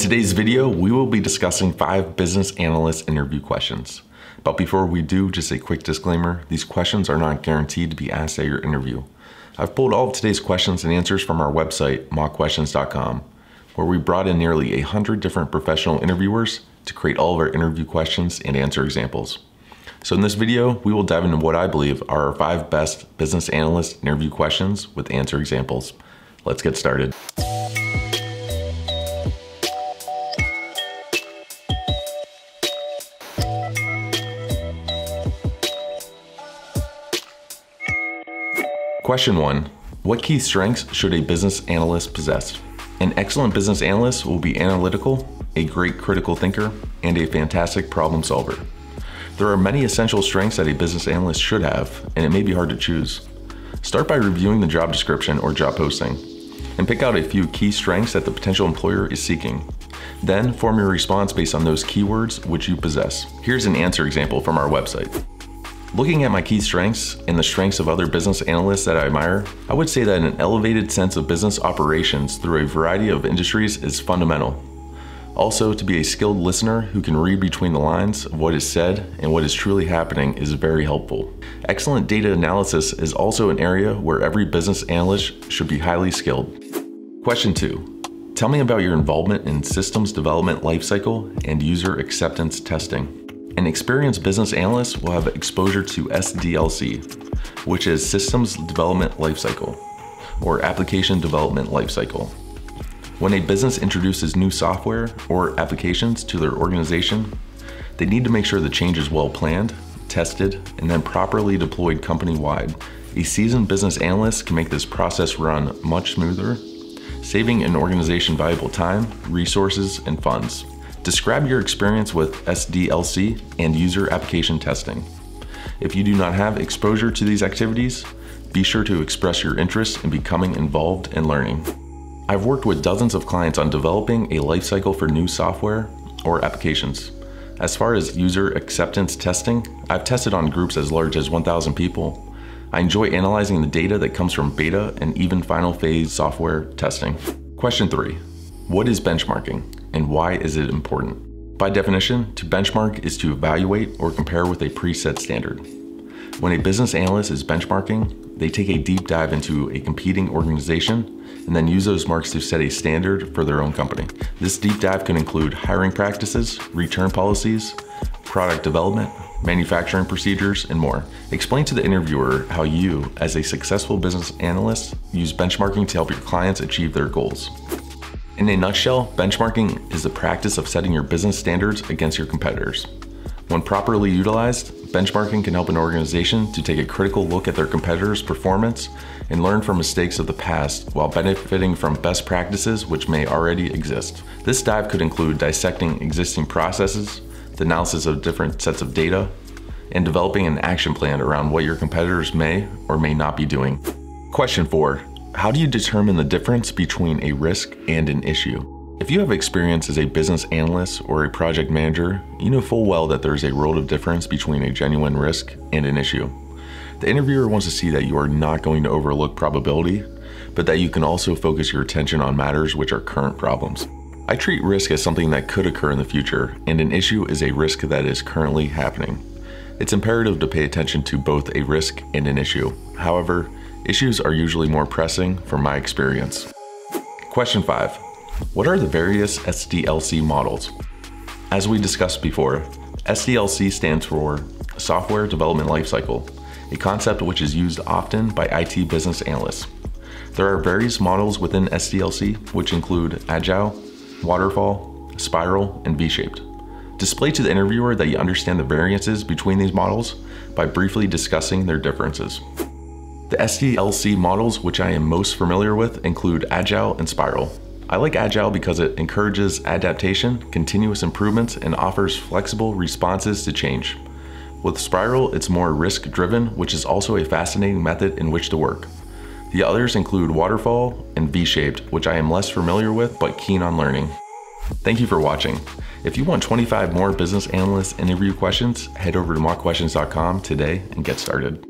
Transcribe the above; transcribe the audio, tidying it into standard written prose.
today's video, we will be discussing 5 business analyst interview questions. But before we do, just a quick disclaimer, these questions are not guaranteed to be asked at your interview. I've pulled all of today's questions and answers from our website, mockquestions.com, where we brought in nearly 100 different professional interviewers to create all of our interview questions and answer examples. So in this video, we will dive into what I believe are our 5 best business analyst interview questions with answer examples. Let's get started. Question 1. What key strengths should a business analyst possess? An excellent business analyst will be analytical, a great critical thinker, and a fantastic problem solver. There are many essential strengths that a business analyst should have, and it may be hard to choose. Start by reviewing the job description or job posting, and pick out a few key strengths that the potential employer is seeking. Then form your response based on those keywords which you possess. Here's an answer example from our website. Looking at my key strengths and the strengths of other business analysts that I admire, I would say that an elevated sense of business operations through a variety of industries is fundamental. Also, to be a skilled listener who can read between the lines of what is said and what is truly happening is very helpful. Excellent data analysis is also an area where every business analyst should be highly skilled. Question 2. Tell me about your involvement in systems development lifecycle and user acceptance testing. An experienced business analyst will have exposure to SDLC, which is Systems Development Lifecycle, or Application Development Lifecycle. When a business introduces new software or applications to their organization, they need to make sure the change is well planned, tested, and then properly deployed company-wide. A seasoned business analyst can make this process run much smoother, saving an organization valuable time, resources, and funds. Describe your experience with SDLC and user application testing. If you do not have exposure to these activities, be sure to express your interest in becoming involved and learning. I've worked with dozens of clients on developing a lifecycle for new software or applications. As far as user acceptance testing, I've tested on groups as large as 1,000 people. I enjoy analyzing the data that comes from beta and even final phase software testing. Question 3. What is benchmarking? And why is it important? By definition, to benchmark is to evaluate or compare with a preset standard. When a business analyst is benchmarking, they take a deep dive into a competing organization and then use those marks to set a standard for their own company. This deep dive can include hiring practices, return policies, product development, manufacturing procedures, and more. Explain to the interviewer how you, as a successful business analyst, use benchmarking to help your clients achieve their goals. In a nutshell, benchmarking is the practice of setting your business standards against your competitors. When properly utilized, benchmarking can help an organization to take a critical look at their competitors' performance and learn from mistakes of the past while benefiting from best practices which may already exist. This dive could include dissecting existing processes, the analysis of different sets of data, and developing an action plan around what your competitors may or may not be doing. Question 4. How do you determine the difference between a risk and an issue? If you have experience as a business analyst or a project manager, you know full well that there is a world of difference between a genuine risk and an issue. The interviewer wants to see that you are not going to overlook probability, but that you can also focus your attention on matters which are current problems. I treat risk as something that could occur in the future, and an issue is a risk that is currently happening. It's imperative to pay attention to both a risk and an issue. However, issues are usually more pressing from my experience. Question 5. What are the various SDLC models? As we discussed before, SDLC stands for Software Development Lifecycle, a concept which is used often by IT business analysts. There are various models within SDLC, which include Agile, Waterfall, Spiral, and V-shaped. Display to the interviewer that you understand the variances between these models by briefly discussing their differences. The SDLC models which I am most familiar with include Agile and Spiral. I like Agile because it encourages adaptation, continuous improvements, and offers flexible responses to change. With Spiral, it's more risk-driven, which is also a fascinating method in which to work. The others include Waterfall and V-shaped, which I am less familiar with but keen on learning. Thank you for watching. If you want 25 more business analyst interview questions, head over to mockquestions.com today and get started.